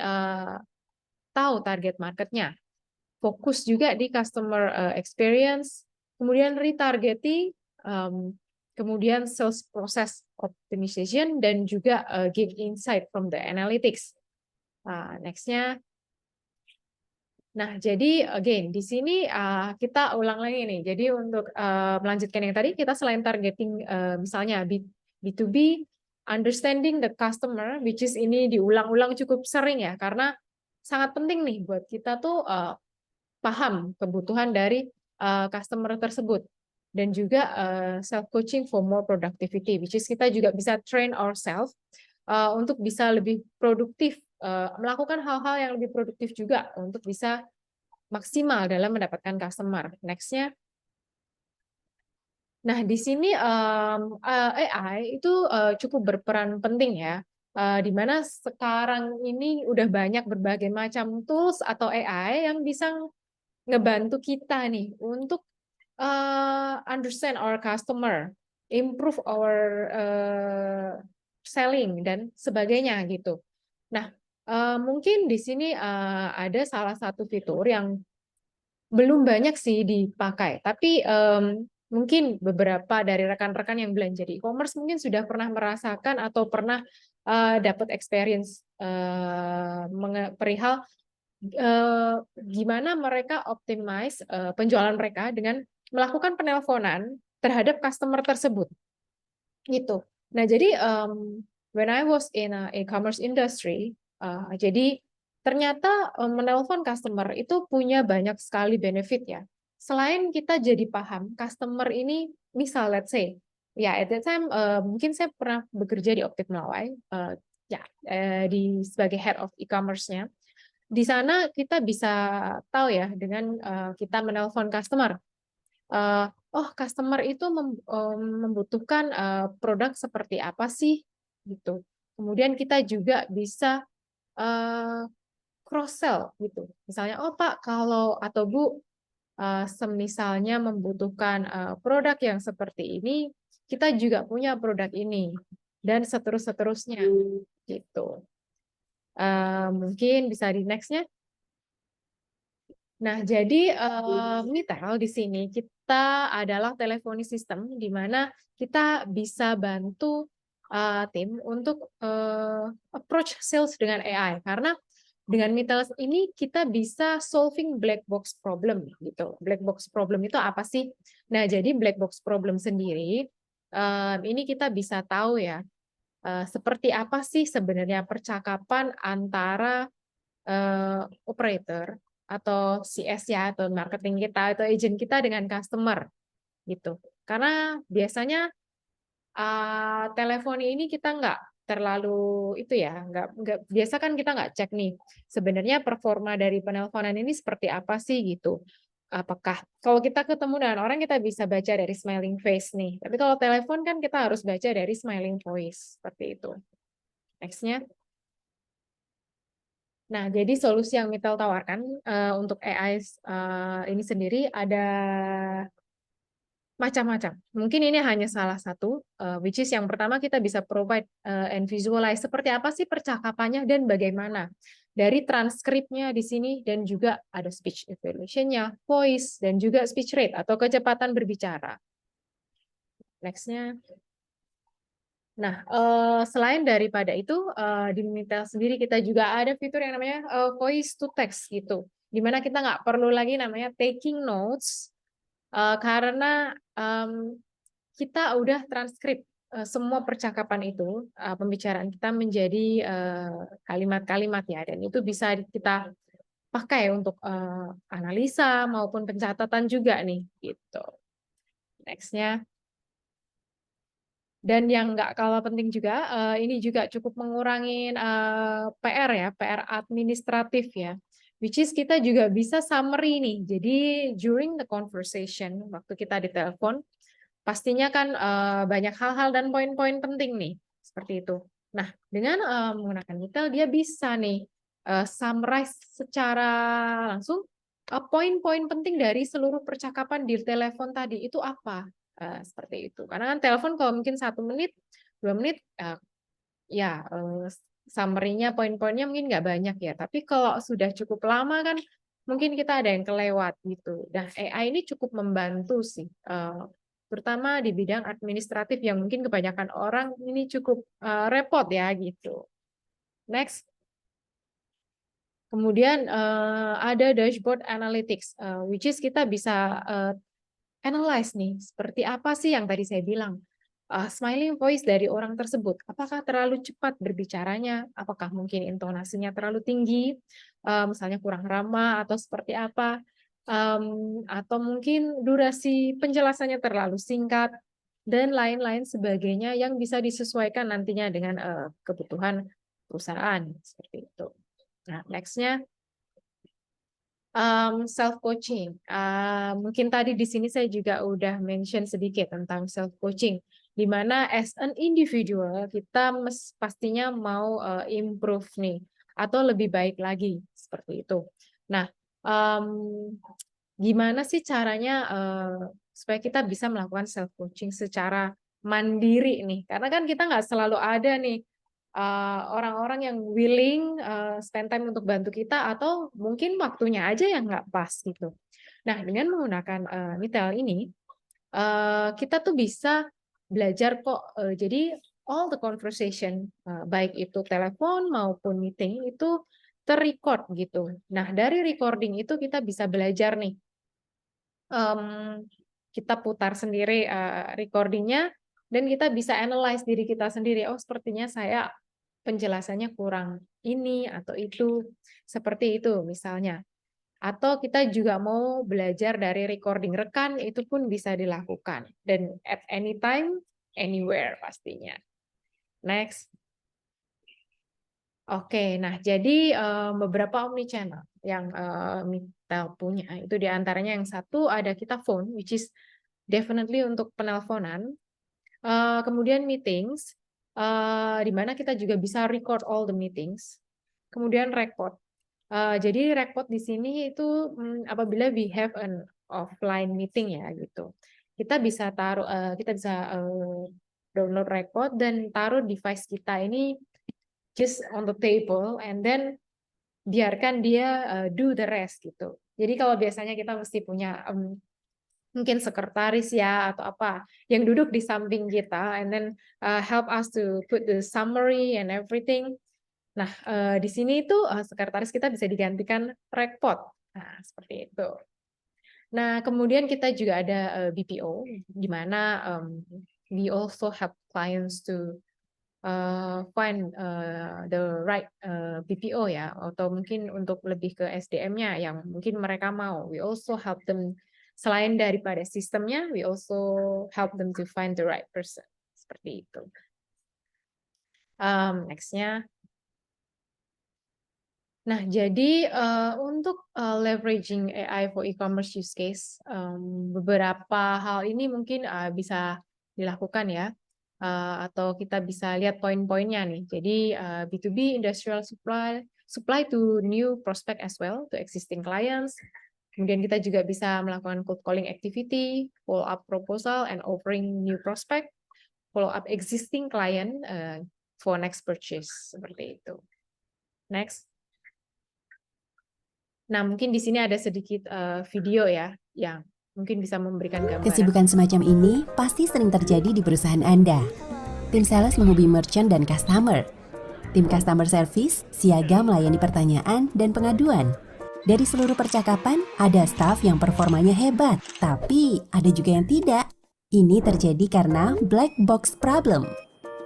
tahu target marketnya, fokus juga di customer experience, kemudian retargeting, kemudian sales process optimization, dan juga give insight from the analytics. Nextnya. Nah, jadi again di sini kita ulang lagi nih. Jadi untuk melanjutkan yang tadi, kita selain targeting misalnya B2B, understanding the customer, which is ini diulang-ulang cukup sering ya, karena sangat penting nih buat kita tuh paham kebutuhan dari customer tersebut. Dan juga self-coaching for more productivity, which is kita juga bisa train ourselves untuk bisa lebih produktif, melakukan hal-hal yang lebih produktif juga untuk bisa maksimal dalam mendapatkan customer. Next-nya. Nah, di sini AI itu cukup berperan penting ya, di mana sekarang ini udah banyak berbagai macam tools atau AI yang bisa ngebantu kita nih untuk understand our customer, improve our selling dan sebagainya gitu. Nah, mungkin di sini ada salah satu fitur yang belum banyak sih dipakai, tapi mungkin beberapa dari rekan-rekan yang belanja di e-commerce mungkin sudah pernah merasakan atau pernah dapat experience perihal gimana mereka optimize penjualan mereka dengan melakukan penelponan terhadap customer tersebut. Gitu. Nah, jadi when I was in a e-commerce industry, jadi ternyata menelpon customer itu punya banyak sekali benefit ya. Selain kita jadi paham customer ini, misal let's say, ya at that time mungkin saya pernah bekerja di Optik Melawai, sebagai head of e-commerce-nya. Di sana kita bisa tahu ya dengan kita menelpon customer. Oh, customer itu membutuhkan produk seperti apa sih, gitu. Kemudian kita juga bisa cross sell gitu. Misalnya, oh Pak, kalau atau Bu, semisalnya membutuhkan produk yang seperti ini, kita juga punya produk ini dan seterusnya gitu. Mungkin bisa di next-nya. Nah, jadi Mitel di sini kita adalah teleponi sistem di mana kita bisa bantu tim untuk approach sales dengan AI, karena dengan Mitel ini kita bisa solving black box problem gitu. Black box problem itu apa sih? Nah, jadi black box problem sendiri ini kita bisa tahu ya seperti apa sih sebenarnya percakapan antara operator atau CS ya atau marketing kita atau agent kita dengan customer gitu. Karena biasanya telepon ini kita nggak terlalu itu ya, nggak biasa kan kita nggak cek nih sebenarnya performa dari penelponan ini seperti apa sih gitu. Apakah kalau kita ketemu dengan orang kita bisa baca dari smiling face nih, tapi kalau telepon kan kita harus baca dari smiling voice seperti itu. Next-nya. Nah, jadi solusi yang Mitel tawarkan untuk AI ini sendiri ada macam-macam. Mungkin ini hanya salah satu, which is yang pertama kita bisa provide and visualize seperti apa sih percakapannya dan bagaimana. Dari transkripnya di sini dan juga ada speech evaluation-nya, voice, dan juga speech rate atau kecepatan berbicara. Next-nya. Nah, selain daripada itu, di Mitel sendiri kita juga ada fitur yang namanya voice to text gitu, di mana kita nggak perlu lagi namanya taking notes, karena kita udah transkrip semua percakapan itu, pembicaraan kita menjadi kalimat-kalimat ya, dan itu bisa kita pakai untuk analisa maupun pencatatan juga nih, gitu. Next-nya. Dan yang nggak kalah penting juga, ini juga cukup mengurangi PR ya, PR administratif ya. which is kita juga bisa summary nih. Jadi during the conversation, waktu kita ditelepon, pastinya kan banyak hal-hal dan poin-poin penting nih, seperti itu. Nah, dengan menggunakan Mitel, dia bisa nih summarize secara langsung poin-poin penting dari seluruh percakapan di telepon tadi itu apa, seperti itu. Karena kan telepon kalau mungkin 1 menit, 2 menit, ya summary-nya, poin-poinnya mungkin nggak banyak ya. Tapi kalau sudah cukup lama kan mungkin kita ada yang kelewat gitu. Nah, AI ini cukup membantu sih, terutama di bidang administratif yang mungkin kebanyakan orang ini cukup repot ya gitu. Next. Kemudian ada dashboard analytics, which is kita bisa analyze nih, seperti apa sih yang tadi saya bilang, smiling voice dari orang tersebut, apakah terlalu cepat berbicaranya, apakah mungkin intonasinya terlalu tinggi, misalnya kurang ramah atau seperti apa, atau mungkin durasi penjelasannya terlalu singkat, dan lain-lain sebagainya yang bisa disesuaikan nantinya dengan kebutuhan perusahaan, seperti itu. Nah, next-nya self-coaching. Mungkin tadi di sini saya juga udah mention sedikit tentang self-coaching, di mana as an individual kita pastinya mau improve nih, atau lebih baik lagi, seperti itu. Nah, gimana sih caranya supaya kita bisa melakukan self-coaching secara mandiri nih? Karena kan kita nggak selalu ada nih orang-orang yang willing spend time untuk bantu kita, atau mungkin waktunya aja yang nggak pas gitu. Nah, dengan menggunakan Mitel ini, kita tuh bisa belajar kok. Jadi all the conversation, baik itu telepon maupun meeting itu terrecord gitu. Nah, dari recording itu kita bisa belajar nih. Kita putar sendiri recordingnya, dan kita bisa analyze diri kita sendiri. Oh, sepertinya saya penjelasannya kurang ini atau itu, seperti itu misalnya. Atau kita juga mau belajar dari recording rekan, itu pun bisa dilakukan. Dan at any time, anywhere pastinya. Next. Oke, nah jadi beberapa omnichannel yang Mitel punya, itu diantaranya yang satu ada kita phone, which is definitely untuk penelponan. Kemudian meetings, di mana kita juga bisa record all the meetings. Kemudian record. Jadi record di sini itu apabila we have an offline meeting ya gitu. Kita bisa taruh, download record dan taruh device kita ini just on the table, and then biarkan dia do the rest gitu. Jadi kalau biasanya kita mesti punya mungkin sekretaris ya atau apa yang duduk di samping kita, and then help us to put the summary and everything. Nah, di sini itu sekretaris kita bisa digantikan record. Nah, seperti itu. Nah, kemudian kita juga ada BPO, di mana we also help clients to find the right BPO ya, atau mungkin untuk lebih ke SDM-nya yang mungkin mereka mau. We also help them. Selain daripada sistemnya, we also help them to find the right person. Seperti itu. Next-nya. Nah, jadi untuk leveraging AI for e-commerce use case, beberapa hal ini mungkin bisa dilakukan ya, atau kita bisa lihat poin-poinnya nih. Jadi B2B industrial supply to new prospect as well, to existing clients. Kemudian kita juga bisa melakukan cold calling activity, follow up proposal, and offering new prospect, follow up existing client for next purchase, seperti itu. Next. Nah, mungkin di sini ada sedikit video ya, yang mungkin bisa memberikan gambaran. Kesibukan semacam ini pasti sering terjadi di perusahaan Anda. Tim sales menghubungi merchant dan customer. Tim customer service siaga melayani pertanyaan dan pengaduan. Dari seluruh percakapan, ada staf yang performanya hebat, tapi ada juga yang tidak. Ini terjadi karena black box problem.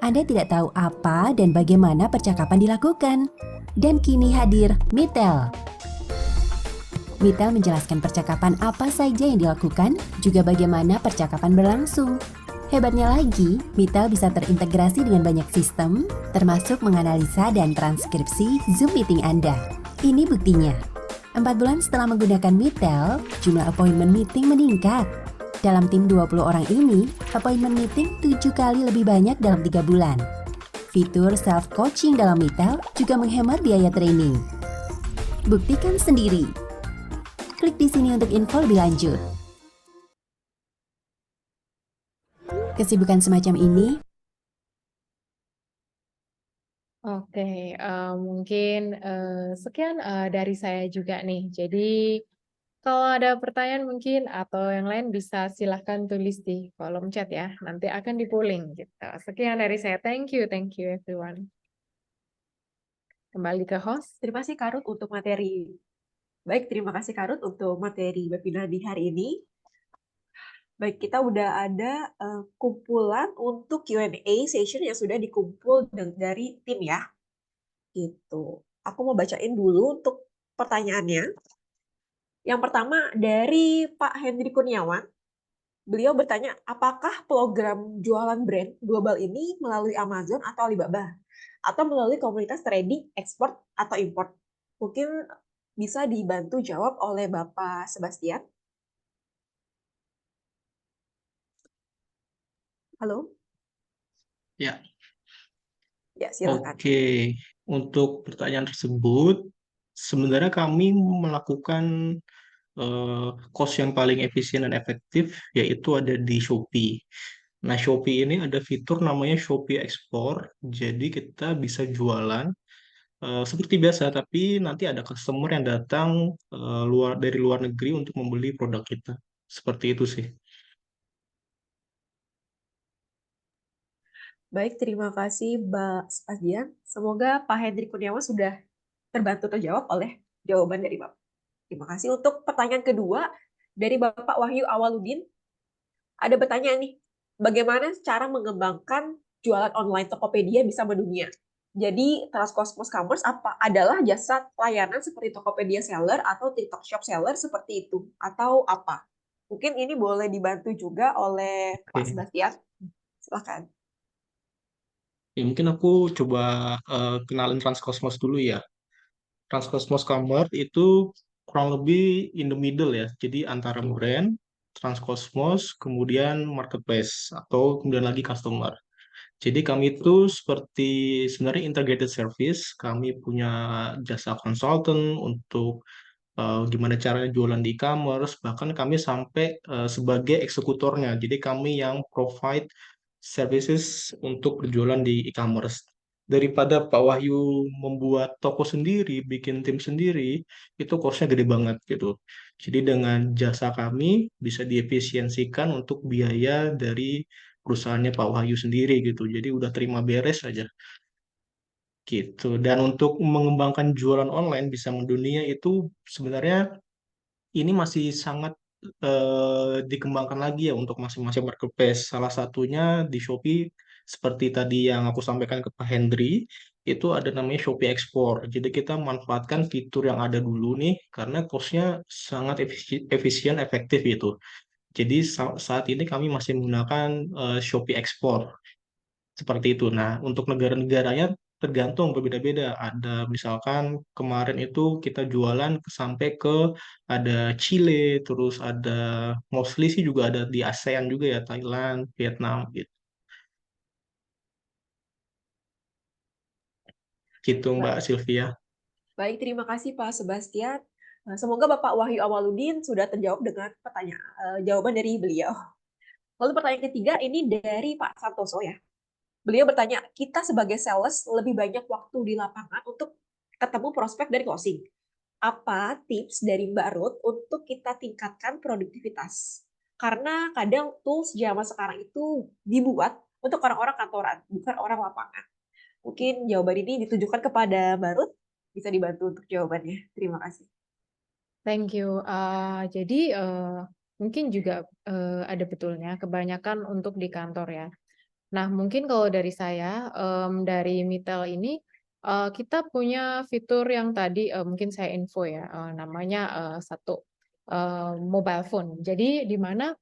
Anda tidak tahu apa dan bagaimana percakapan dilakukan. Dan kini hadir Mitel. Mitel menjelaskan percakapan apa saja yang dilakukan, juga bagaimana percakapan berlangsung. Hebatnya lagi, Mitel bisa terintegrasi dengan banyak sistem, termasuk menganalisa dan transkripsi Zoom meeting Anda. Ini buktinya. 4 bulan setelah menggunakan Mitel, jumlah appointment meeting meningkat. Dalam tim 20 orang ini, appointment meeting 7 kali lebih banyak dalam 3 bulan. Fitur self-coaching dalam Mitel juga menghemat biaya training. Buktikan sendiri. Klik di sini untuk info lebih lanjut. Kesibukan semacam ini Oke, mungkin sekian dari saya juga nih. Jadi kalau ada pertanyaan mungkin atau yang lain bisa silahkan tulis di kolom chat ya. Nanti akan di-polling gitu. Sekian dari saya. Thank you everyone. Kembali ke host. Terima kasih Karut untuk materi. Baik, terima kasih Karut untuk materi webinar di hari ini. Baik, kita udah ada kumpulan untuk Q&A session yang sudah dikumpul dari tim ya. Gitu. Aku mau bacain dulu untuk pertanyaannya. Yang pertama dari Pak Hendri Kurniawan. Beliau bertanya, apakah program jualan brand global ini melalui Amazon atau Alibaba? Atau melalui komunitas trading, ekspor, atau import? Mungkin bisa dibantu jawab oleh Bapak Sebastian. Halo? Ya. Ya, silakan. Oke, untuk pertanyaan tersebut, sebenarnya kami melakukan cost yang paling efisien dan efektif, yaitu ada di Shopee. Nah, Shopee ini ada fitur namanya Shopee Export, jadi kita bisa jualan seperti biasa, tapi nanti ada customer yang datang dari luar negeri untuk membeli produk kita. Seperti itu sih. Baik, terima kasih Mbak Sebastian. Semoga Pak Hendri Kurniawan sudah terjawab oleh jawaban dari Bapak. Terima kasih. Untuk pertanyaan kedua dari Bapak Wahyu Awaludin. Ada bertanya nih, bagaimana cara mengembangkan jualan online Tokopedia bisa mendunia? Jadi Transcosmos Commerce adalah jasa layanan seperti Tokopedia Seller atau TikTok Shop Seller seperti itu? Atau apa? Mungkin ini boleh dibantu juga oleh Pak Oke. Sebastian. Silakan. Ya, mungkin aku coba kenalin Transcosmos dulu ya. Transcosmos Commerce itu kurang lebih in the middle ya. Jadi antara brand, Transcosmos, kemudian marketplace, atau kemudian lagi customer. Jadi kami itu seperti sebenarnya integrated service. Kami punya jasa consultant untuk gimana caranya jualan di e-commerce. Bahkan kami sampai sebagai eksekutornya. Jadi kami yang provide services untuk berjualan di e-commerce. Daripada Pak Wahyu membuat toko sendiri, bikin tim sendiri, itu cost-nya gede banget gitu. Jadi dengan jasa kami bisa diefisiensikan untuk biaya dari perusahaannya Pak Wahyu sendiri gitu. Jadi udah terima beres aja gitu. Dan untuk mengembangkan jualan online bisa mendunia itu sebenarnya ini masih sangat dikembangkan lagi ya untuk masing-masing marketplace. Salah satunya di Shopee seperti tadi yang aku sampaikan ke Pak Hendri, itu ada namanya Shopee Export. Jadi kita manfaatkan fitur yang ada dulu nih karena cost-nya sangat efisien, efektif gitu. Jadi saat ini kami masih menggunakan Shopee Export seperti itu. Nah, untuk negara-negaranya tergantung berbeda-beda. Ada misalkan kemarin itu kita jualan sampai ke ada Chile, terus ada mostly sih juga ada di ASEAN juga ya, Thailand, Vietnam gitu. Gitu Mbak Sylvia. Baik, terima kasih Pak Sebastian. Semoga Bapak Wahyu Awaludin sudah terjawab dengan jawaban dari beliau. Lalu pertanyaan ketiga ini dari Pak Santoso ya. Beliau bertanya, kita sebagai sales lebih banyak waktu di lapangan untuk ketemu prospek dari closing. Apa tips dari Mbak Ruth untuk kita tingkatkan produktivitas? Karena kadang tools zaman sekarang itu dibuat untuk orang-orang kantoran, bukan orang lapangan. Mungkin jawaban ini ditujukan kepada Mbak Ruth, bisa dibantu untuk jawabannya. Terima kasih. Thank you. Jadi mungkin juga ada betulnya kebanyakan untuk di kantor ya. Nah, mungkin kalau dari saya, dari Mitel ini, kita punya fitur yang tadi mungkin saya info ya, namanya satu mobile phone. Jadi di mana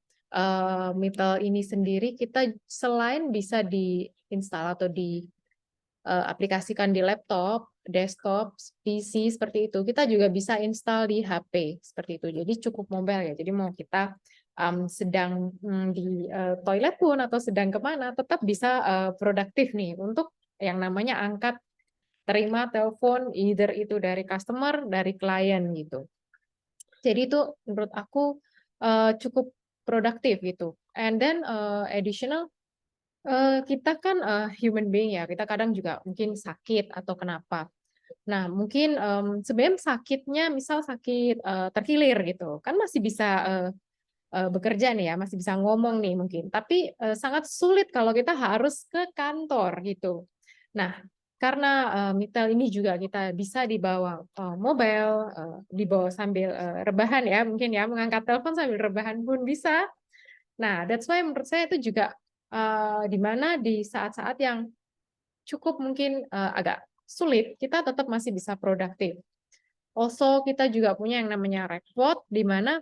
Mitel ini sendiri kita selain bisa diinstal atau diaplikasikan di laptop, desktop, PC seperti itu. Kita juga bisa install di HP seperti itu. Jadi cukup mobile ya. Jadi mau kita sedang di toilet pun atau sedang kemana, tetap bisa produktif nih untuk yang namanya angkat, terima telepon, either itu dari customer, dari klien gitu. Jadi itu menurut aku cukup produktif gitu. And then additional, kita kan human being ya, kita kadang juga mungkin sakit atau kenapa. Nah, mungkin sebenarnya sakitnya misal sakit terkilir gitu, kan masih bisa bekerja nih ya, masih bisa ngomong nih mungkin. Tapi sangat sulit kalau kita harus ke kantor gitu. Nah, karena Mitel ini juga kita bisa dibawa mobile, dibawa sambil rebahan ya, mungkin ya, mengangkat telepon sambil rebahan pun bisa. Nah, that's why menurut saya itu juga di mana di saat-saat yang cukup mungkin agak sulit, kita tetap masih bisa produktif. Also, kita juga punya yang namanya Rekpot, di mana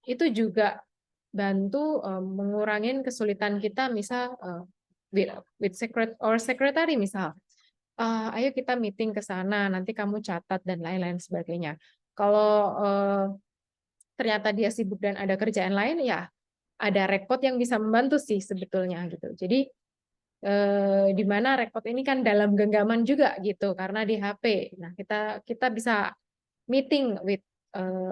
itu juga bantu mengurangin kesulitan kita, misal with secretary misal. Ayo kita meeting ke sana, nanti kamu catat dan lain-lain sebagainya. Kalau ternyata dia sibuk dan ada kerjaan lain, ya ada Rekpot yang bisa membantu sih sebetulnya gitu. Jadi di mana Rekpot ini kan dalam genggaman juga gitu karena di HP. Nah, kita bisa meeting with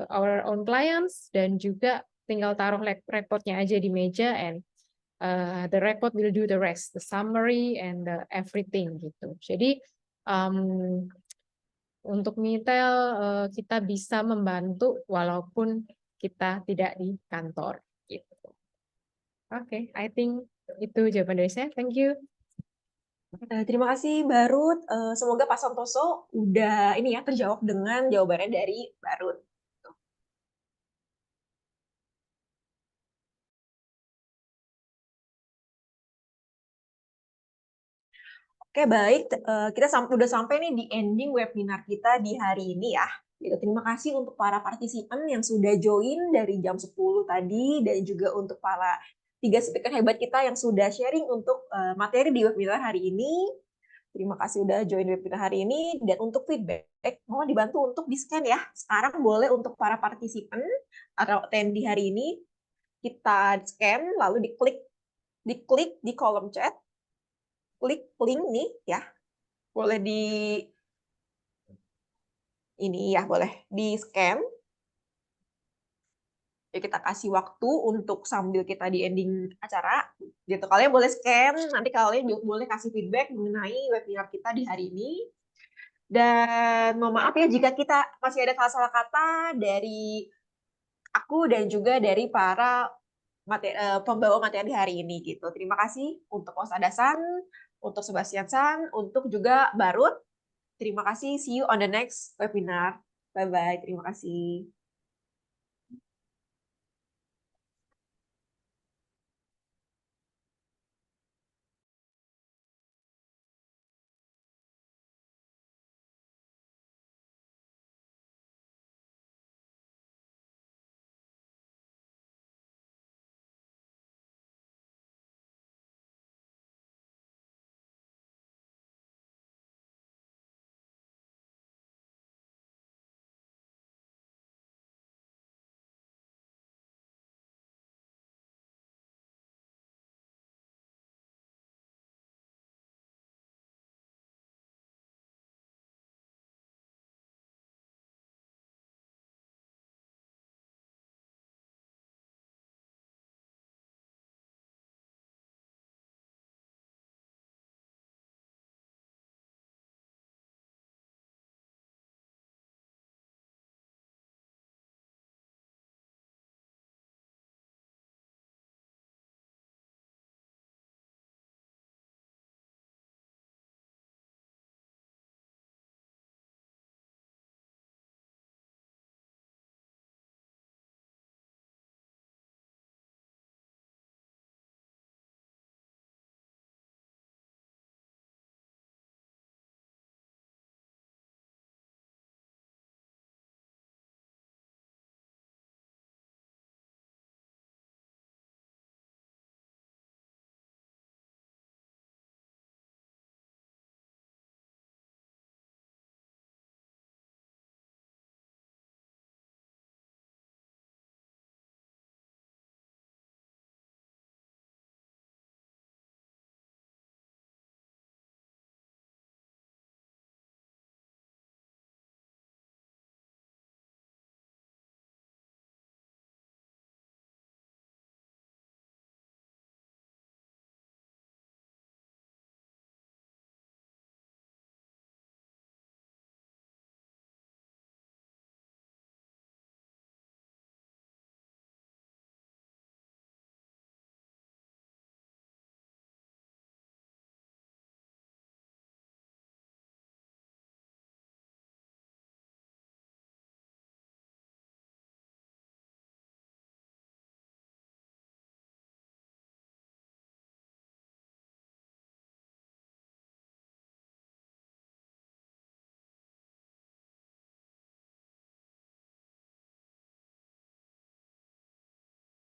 our own clients dan juga tinggal taruh Rekpotnya aja di meja and the Rekpot will do the rest, the summary and the everything gitu. Jadi untuk Mitel kita bisa membantu walaupun kita tidak di kantor gitu. Oke, I think itu jawaban dari saya. Thank you. Terima kasih Barut. Semoga Pak Santoso udah ini ya terjawab dengan jawabannya dari Barut. Oke, baik. Kita udah sampai nih di ending webinar kita di hari ini ya. Gitu. Terima kasih untuk para partisipan yang sudah join dari jam 10 tadi dan juga untuk para 3 speaker hebat kita yang sudah sharing untuk materi di webinar hari ini. Terima kasih udah join webinar hari ini. Dan untuk feedback, mohon dibantu untuk di-scan ya. Sekarang boleh untuk para partisipan atau attendee hari ini, kita scan, lalu diklik di kolom chat, klik link nih ya. Boleh boleh di-scan. Ya, kita kasih waktu untuk sambil kita di ending acara gitu. Kalian boleh scan, nanti kalian boleh kasih feedback mengenai webinar kita di hari ini. Dan mohon maaf ya jika kita masih ada salah-salah kata dari aku dan juga dari para pembawa materi hari ini gitu. Terima kasih untuk Osada San, untuk Sebastian San, untuk juga Barut. Terima kasih. See you on the next webinar. Bye-bye. Terima kasih.